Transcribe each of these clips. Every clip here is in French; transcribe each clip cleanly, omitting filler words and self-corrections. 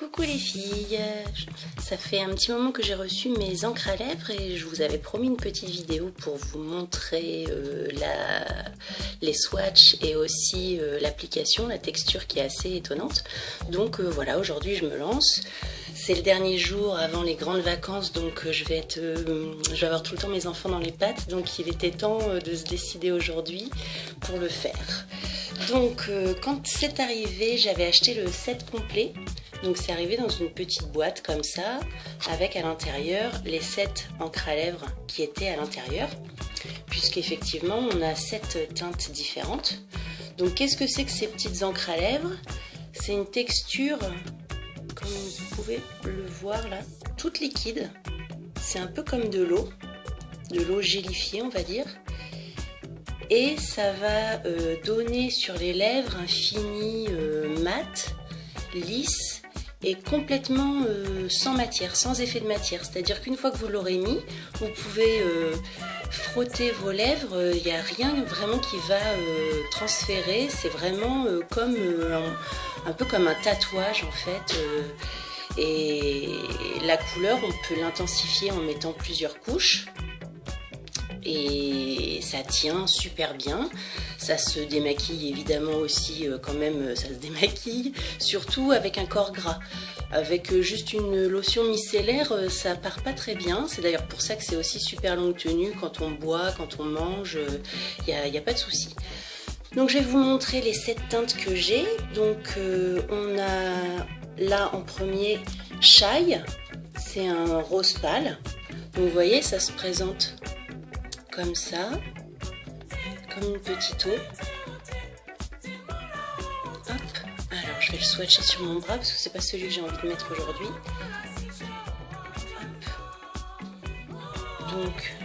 Coucou les filles, ça fait un petit moment que j'ai reçu mes encres à lèvres et je vous avais promis une petite vidéo pour vous montrer les swatchs et aussi l'application, la texture qui est assez étonnante. Donc voilà, aujourd'hui je me lance. C'est le dernier jour avant les grandes vacances, donc je vais avoir tout le temps mes enfants dans les pattes, donc il était temps de se décider aujourd'hui pour le faire. Donc quand c'est arrivé, j'avais acheté le set complet. Donc c'est arrivé dans une petite boîte comme ça, avec à l'intérieur les 7 encres à lèvres qui étaient à l'intérieur, puisqu'effectivement on a 7 teintes différentes. Donc qu'est-ce que c'est que ces petites encres à lèvres? C'est une texture, comme vous pouvez le voir là, toute liquide. C'est un peu comme de l'eau gélifiée on va dire. Et ça va donner sur les lèvres un fini mat, lisse, et complètement sans matière, sans effet de matière. C'est-à-dire qu'une fois que vous l'aurez mis, vous pouvez frotter vos lèvres, il n'y a rien vraiment qui va transférer. C'est vraiment comme un peu comme un tatouage en fait. Et la couleur, on peut l'intensifier en mettant plusieurs couches. Et ça tient super bien, ça se démaquille évidemment aussi quand même, ça se démaquille, surtout avec un corps gras. Avec juste une lotion micellaire, ça part pas très bien, c'est d'ailleurs pour ça que c'est aussi super longue tenue quand on boit, quand on mange, y a pas de souci. Donc je vais vous montrer les 7 teintes que j'ai. Donc on a là en premier Shy, c'est un rose pâle, donc vous voyez ça se présente comme ça, comme une petite eau. Hop. Alors je vais le swatcher sur mon bras parce que c'est pas celui que j'ai envie de mettre aujourd'hui. Donc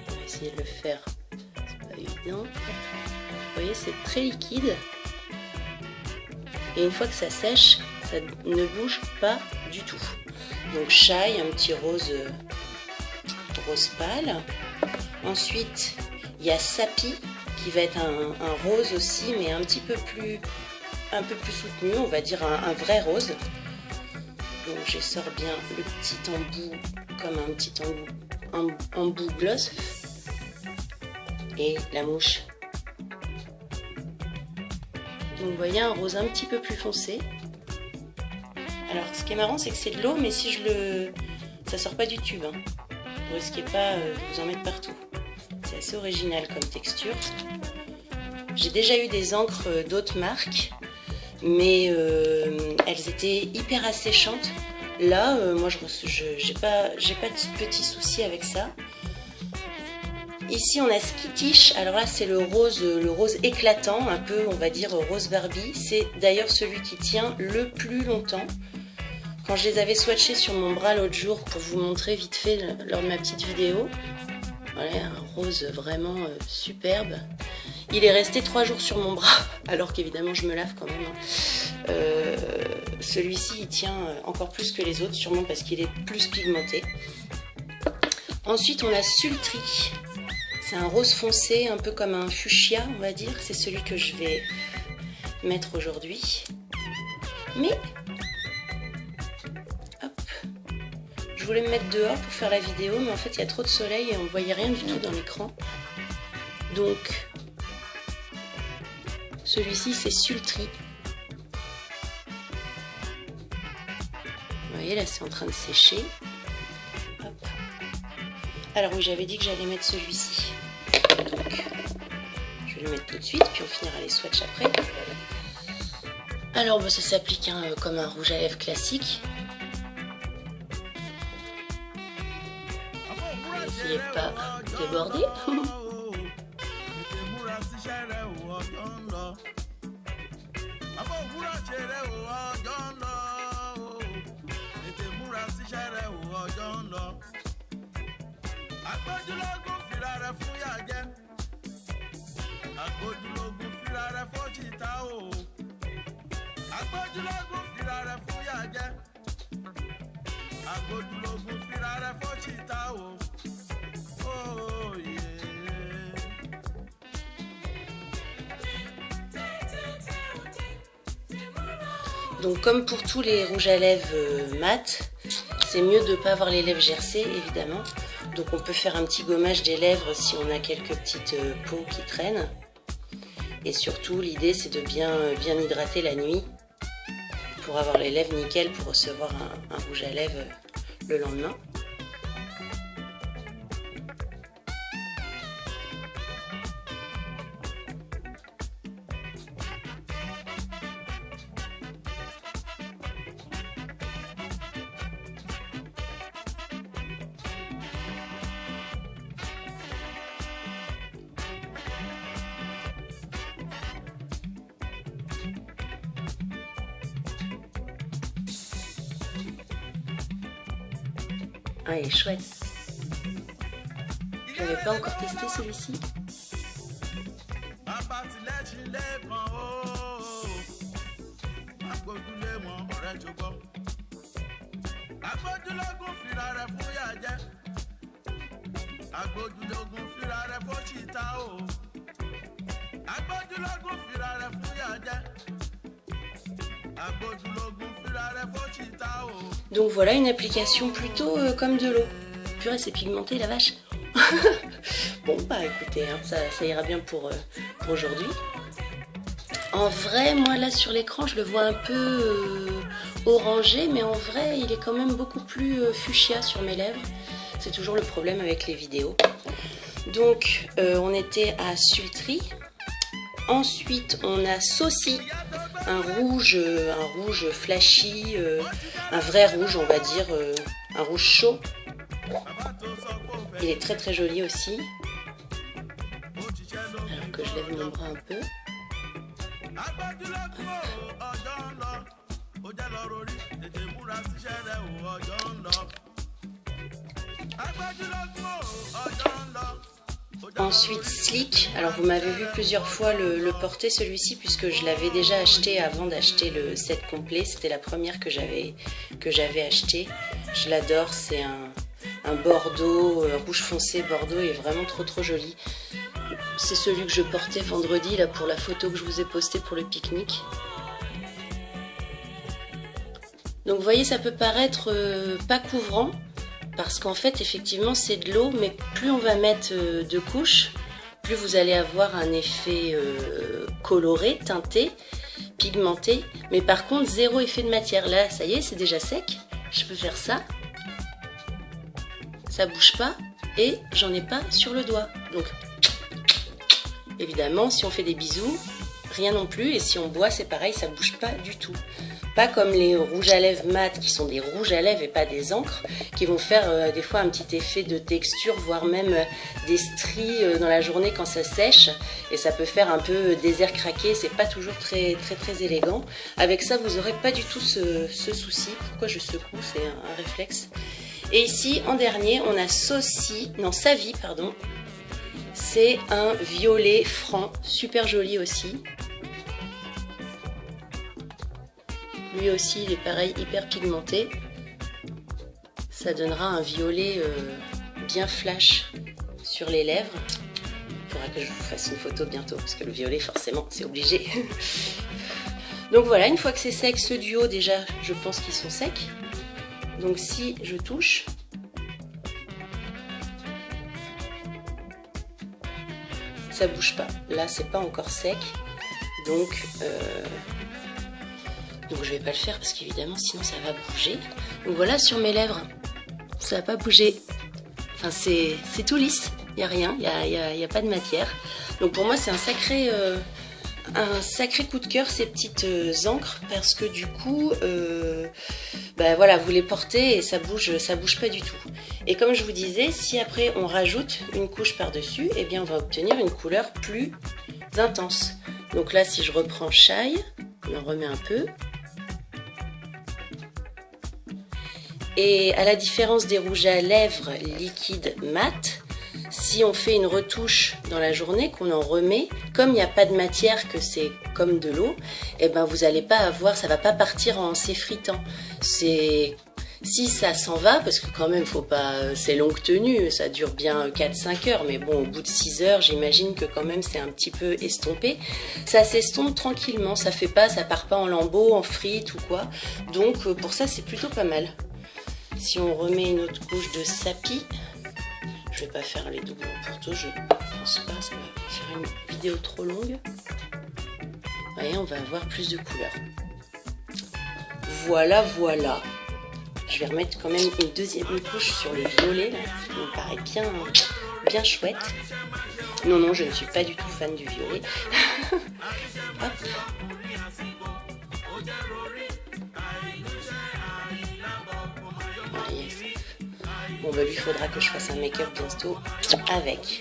on va essayer de le faire, c'est pas évident. Vous voyez c'est très liquide et une fois que ça sèche ça ne bouge pas du tout. Donc Shy, un petit rose pâle. Ensuite, il y a Sapi qui va être un rose aussi, mais un peu plus soutenu, on va dire un vrai rose. Donc je sors bien le petit embout comme un petit embout gloss et la mouche. Donc vous voyez un rose un petit peu plus foncé. Alors ce qui est marrant c'est que c'est de l'eau, mais si ça sort pas du tube. Hein. Ne risquez pas de vous en mettre partout. C'est assez original comme texture. J'ai déjà eu des encres d'autres marques, mais elles étaient hyper asséchantes. Là, moi, j'ai pas de petits soucis avec ça. Ici, on a Skittish. Alors là, c'est le rose éclatant, un peu, on va dire, rose Barbie. C'est d'ailleurs celui qui tient le plus longtemps. Quand je les avais swatchés sur mon bras l'autre jour pour vous montrer vite fait lors de ma petite vidéo, voilà, un rose vraiment superbe. Il est resté 3 jours sur mon bras, alors qu'évidemment je me lave quand même. Celui-ci il tient encore plus que les autres, sûrement parce qu'il est plus pigmenté. Ensuite on a Sultry. C'est un rose foncé, un peu comme un fuchsia on va dire. C'est celui que je vais mettre aujourd'hui. Mais je voulais me mettre dehors pour faire la vidéo, mais en fait il y a trop de soleil et on ne voyait rien du tout dans l'écran. Donc celui-ci c'est Sultry. Vous voyez là c'est en train de sécher. Hop. Alors oui j'avais dit que j'allais mettre celui-ci. Donc je vais le mettre tout de suite puis on finira les swatchs après. Alors bah, ça s'applique hein, comme un rouge à lèvres classique. N'essayez pas de déborder. Donc comme pour tous les rouges à lèvres mat, c'est mieux de ne pas avoir les lèvres gercées évidemment. Donc on peut faire un petit gommage des lèvres si on a quelques petites peaux qui traînent. Et surtout l'idée c'est de bien hydrater la nuit pour avoir les lèvres nickel pour recevoir un rouge à lèvres le lendemain. Ah, il est chouette. Je n'avais pas encore testé celui-ci. Donc voilà une application plutôt comme de l'eau. Purée, c'est pigmenté la vache. Bon bah écoutez, hein, ça ira bien pour aujourd'hui. En vrai, moi là sur l'écran, je le vois un peu orangé, mais en vrai, il est quand même beaucoup plus fuchsia sur mes lèvres. C'est toujours le problème avec les vidéos. Donc on était à Sultry. Ensuite, on a Saucy, un rouge flashy, un vrai rouge, on va dire, un rouge chaud. Il est très très joli aussi. Alors que je lève mon bras un peu. Ensuite Sleek, alors vous m'avez vu plusieurs fois le porter celui-ci puisque je l'avais déjà acheté avant d'acheter le set complet. C'était la première que j'avais acheté. Je l'adore, c'est un bordeaux, rouge foncé bordeaux et vraiment trop joli. C'est celui que je portais vendredi là pour la photo que je vous ai postée pour le pique-nique. Donc vous voyez, ça peut paraître pas couvrant. Parce qu'en fait, effectivement, c'est de l'eau, mais plus on va mettre de couches, plus vous allez avoir un effet coloré, teinté, pigmenté. Mais par contre, zéro effet de matière. Là, ça y est, c'est déjà sec. Je peux faire ça. Ça bouge pas et j'en ai pas sur le doigt. Donc, évidemment, si on fait des bisous, rien non plus. Et si on boit, c'est pareil, ça bouge pas du tout. Pas comme les rouges à lèvres mat qui sont des rouges à lèvres et pas des encres qui vont faire des fois un petit effet de texture, voire même des stries dans la journée quand ça sèche et ça peut faire un peu désert craqué, c'est pas toujours très élégant. Avec ça vous n'aurez pas du tout ce souci. Pourquoi je secoue, c'est un réflexe. Et ici en dernier on a Savy, pardon. C'est un violet franc, super joli aussi. Lui aussi, il est pareil, hyper pigmenté. Ça donnera un violet bien flash sur les lèvres. Il faudra que je vous fasse une photo bientôt, parce que le violet, forcément, c'est obligé. Donc voilà, une fois que c'est sec, ce duo, déjà, je pense qu'ils sont secs. Donc si je touche, ça bouge pas. Là, c'est pas encore sec. Donc je vais pas le faire parce qu'évidemment sinon ça va bouger. Donc voilà, sur mes lèvres, ça va pas bouger. Enfin c'est tout lisse, il n'y a rien, il y a pas de matière. Donc pour moi c'est un sacré coup de cœur ces petites encres parce que du coup voilà, vous les portez et ça bouge pas du tout. Et comme je vous disais, si après on rajoute une couche par dessus, eh bien on va obtenir une couleur plus intense. Donc là si je reprends Shy, on en remet un peu. Et à la différence des rouges à lèvres liquides mat, si on fait une retouche dans la journée, qu'on en remet, comme il n'y a pas de matière, que c'est comme de l'eau, eh ben vous n'allez pas avoir, ça va pas partir en s'effritant. Si ça s'en va, parce que quand même, faut pas, c'est longue tenue, ça dure bien 4-5 heures, mais bon, au bout de 6 heures, j'imagine que quand même c'est un petit peu estompé. Ça s'estompe tranquillement, ça part pas en lambeaux, en frites ou quoi. Donc pour ça, c'est plutôt pas mal. Si on remet une autre couche de sapi, je vais pas faire les doublons pour tout, je pense pas, ça va faire une vidéo trop longue. Vous voyez, on va avoir plus de couleurs. Voilà, voilà. Je vais remettre quand même une deuxième couche sur le violet, là, qui me paraît bien chouette. Non, je ne suis pas du tout fan du violet. Hop. Ah, yes. Bon, bah lui, il faudra que je fasse un make-up bientôt avec.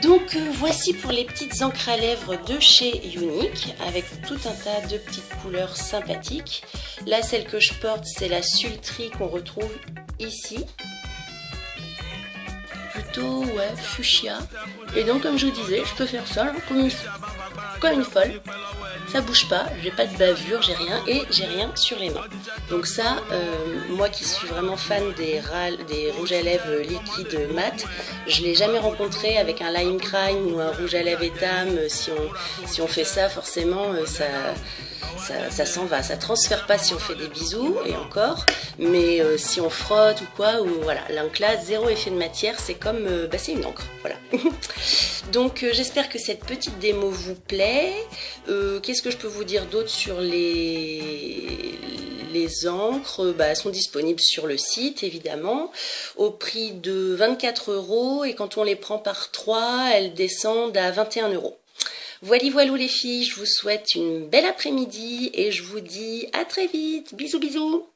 Donc voici pour les petites encres à lèvres de chez Younique, avec tout un tas de petites couleurs sympathiques. Là, celle que je porte, c'est la Sultry qu'on retrouve ici. Plutôt, ouais, fuchsia. Et donc, comme je vous disais, je peux faire ça là, comme une folle. Ça bouge pas, j'ai pas de bavure, j'ai rien, et j'ai rien sur les mains. Donc ça, moi qui suis vraiment fan des rouges à lèvres liquides mat, je l'ai jamais rencontré avec un lime crime ou un rouge à lèvres étam. Si on fait ça, forcément, ça s'en va. Ça transfère pas si on fait des bisous, et encore, mais si on frotte ou quoi, ou voilà, l'encre là, zéro effet de matière, c'est comme, c'est une encre, voilà. Donc j'espère que cette petite démo vous plaît. Qu'est-ce que je peux vous dire d'autre sur les encres? Elles sont disponibles sur le site, évidemment, au prix de 24 €, et quand on les prend par 3, elles descendent à 21 €. Voilà les filles, je vous souhaite une belle après-midi et je vous dis à très vite. Bisous bisous.